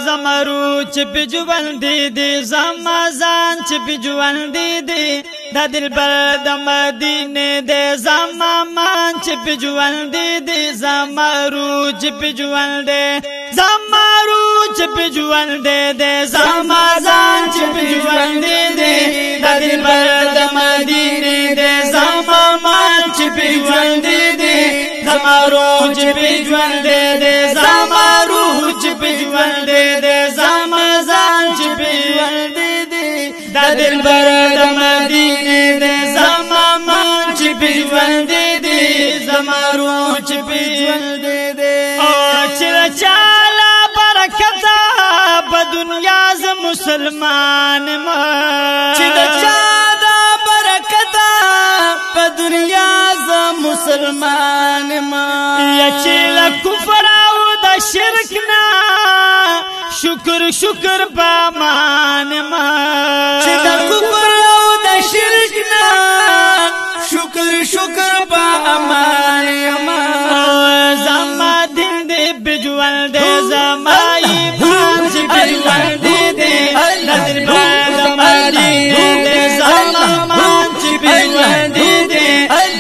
زمرو چې په ژوند دي زمازان چې په ژوند دي د دلبر د مدینه د زمامان چې په ژوند دي زمرو چې په ژوند زمرو چې په ژوند دي زمازان چې په ژوند دي د دلبر د مدینه د زمامان چې په ژوند دي زمرو چې په ژوند دي زمرو چې په ژوند دي زمازان چې په ژوند دي د دلبر د مدینه د زمامان چې په ژوند دي زمرو چې په ژوند دي او چې چاله برکت په دنیا ز مسلمان ما چې چاله برکت په دنیا ز مسلمان ما یا چې له کفر او د شرک نه شکر شکر په مان ما چې د کفر او د شرک نه شکر شکر په امان ما زما دین دې بجوال دې زما ایمان چې بجوال دې نظر بعد مدینه دې زما مان چې بجوال دې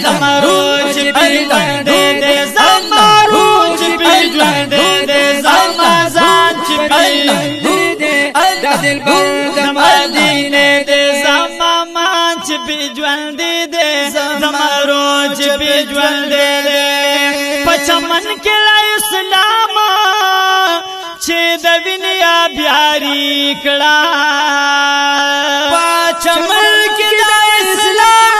زما روح چې بجوال دې زما روح چې بجوال دې زما ځان چې بجوال دې نظر بعد مدینه دې زما مان چې بجوال دې زما روح چې بجوال دې پچمن کې اسلام چې د وینیا بیاري کړه پچمن کې اسلام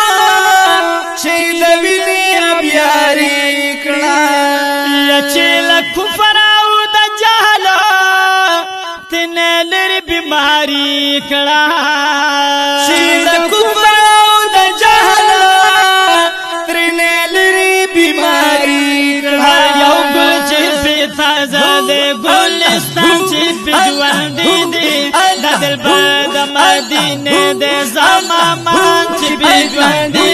چې د وینیا بیاري کړه یا چې له کفر او د جهل تنه لري بیماری کړه چې له کفر او د جهل تنه لري بیماری کړه یو ګل چې په تازه ده ګلستان چې په ژوند دي د دلبر د مدینه د زمامان چې په ژوند دي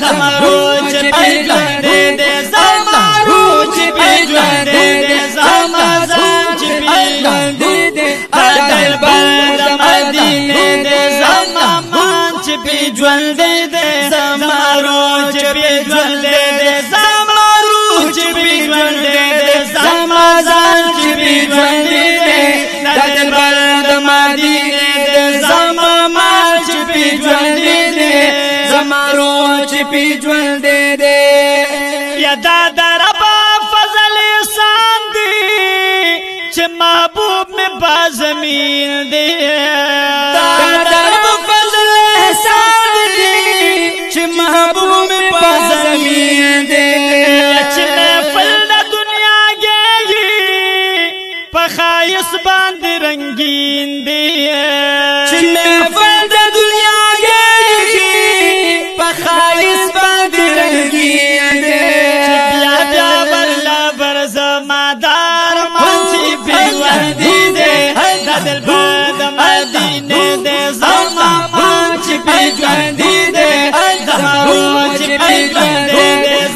زمرو چې په ژوند دي زمرو چې په ژوند دي زمازان چې په ژوند دي د دلبر د مدینه د زمامان چې په ژوند دي زمرو چې په ژوند دي زمرو چې په ژوند دي زمازان چې په ژوند دي د دلبر د مدینه د زمامان چې په ژوند دي زمرو چې په ژوند دي یا دا رب فضل احسان دي چې محبوب میں بازمین دي دا رب فضل احسان دي چې محبوب میں بازمین دي چې محفل د دنیا گئی پخایس باندې رنگین دي چې محفل د دنیا گئی پخایس باندې رنگین دي بیا بیا والله برزمادار مانچی بیوان دي د دلبر د مدینه د زمامان چې بیوان دي زمرو چې بیوان دي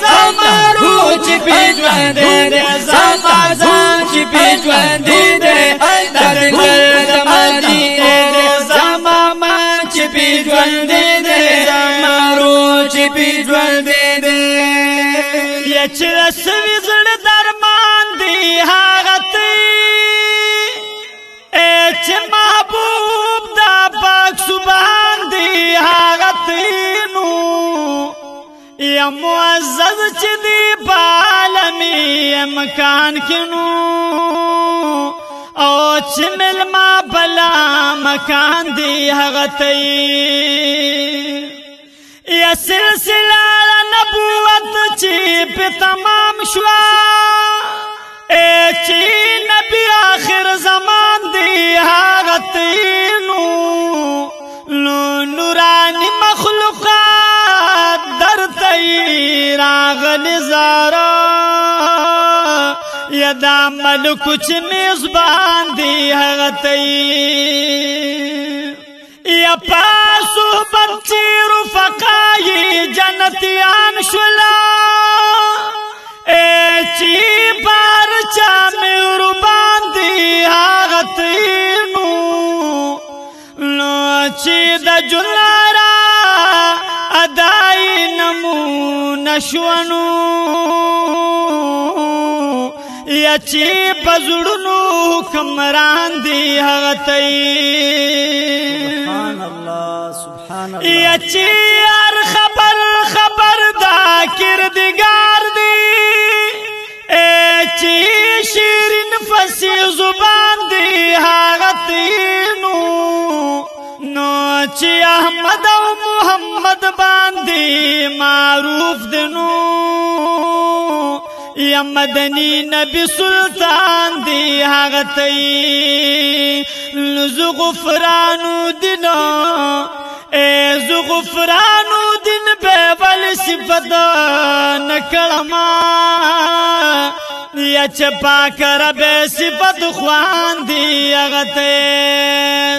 زمرو چې بیوان دي زمازان چې بیوان دي د دلبر د مدینه د زمامان چې بیوان دي زمرو چې بیوان دي یا چې سوي زړه درمان دي هغه ته چې محبوب دا پاک سبحان دي هغه ته نو یا معزز چې دی په عالمي مکان کې نو او چې ملما بلا مکان دی هغه ته یا سلسله نبوت چې په تمام شوا چې نبی آخر زمان دی هغه ته نو نورانی مخلوقات درته راغلی زارا یا دا ملک چې میزبان دی هغه ته یا پاسو بچی رفقای جنتیان شولا چی بار چا مهربان چې د جلارا ادای نمو نشونو یا چې پزړونو کمران دی هغه ته سبحان الله سبحان الله یا چې هر خبر دا کردگار دی چې شیرین فصیح زبان دی هغه ته نو چې احمد او محمد باندې معروف دنو یا مدنی نبی سلطان دی هغه ته زو غفرانو دینو زو غفرانو دین به ول صفت نکړما یا چپا کر به صفت خوان دی هغه ته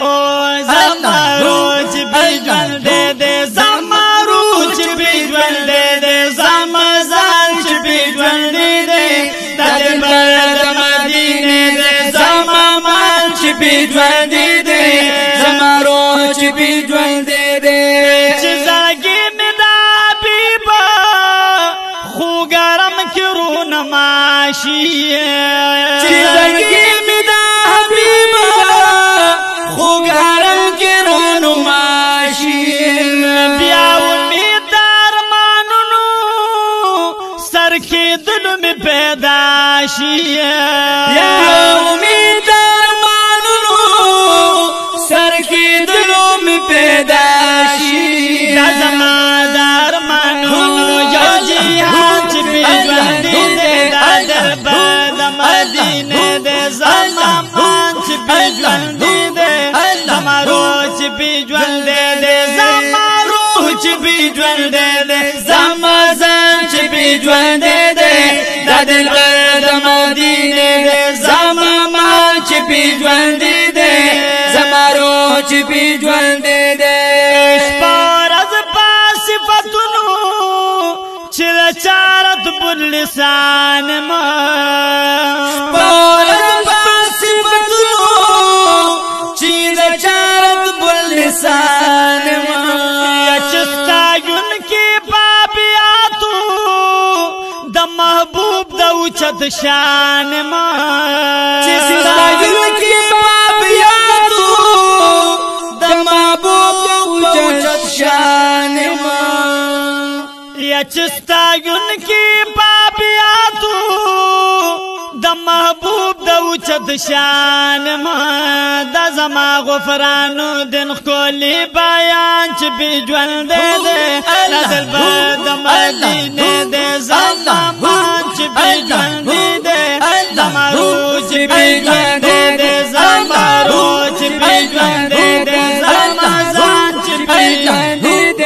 او زمارو چې بجوان دې دې زمارو چې بجوان دې دې زمزان چې بجوان دې دې د بلد مدینه دې زمامان چې بجوان دې دې زمارو چې بجوان دې دې چې زاګي مې دا بیبا خو ګرم کړو نماشي چې زاګي مې دا حبیبا خو ګرم کړو نماشي بیا امید ارمانونو سر کې دل مې پیدا شي یا امید ارمانونو سر کې دل مې پیدا شي دا زما د ارمانونو یو جهان چې بجوان دې دا دربار د مدینه دې زما مان چې بجوان دې زما روح چې بجوان دې زما روح چې بجوان دې زما ځان چې بجوان دې دا دربار د مدینه دې زما مان چې بجوان دې زما روح چې بجوان دې شپه ورځ په صفتونو چې چارت بر لسان ما شپه ورځ په صفتونو چې چارت بر لسان ما یا چستایون کې بابیاتو د محبوب د اوچت شان ما چستایون کې بابیاتو د محبوب د اوچت شان ما یا چستایون کی بابیاتو د محبوب د اوچت شان ما د زما غفرانو دن خلی بیان چې بجوان دې نازل بد مدینه دې زما مان چې بجوان دې زما روح چې بجوان دې زما روح چې بجوان دې زما ځان چې بجوان دې د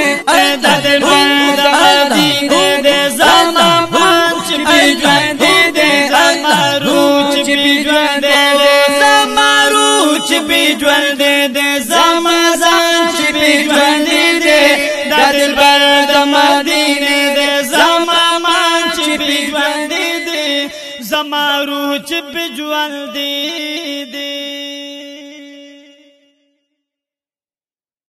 دل بد مدینه دې زما مان چې بجوان دې زما روح چې بجوان دې زما روح چې بجوان دې زما ځان چې بجوان دې د دل بد مدینه دې زما مان چې بجوان دې زما روح چې بجوان دې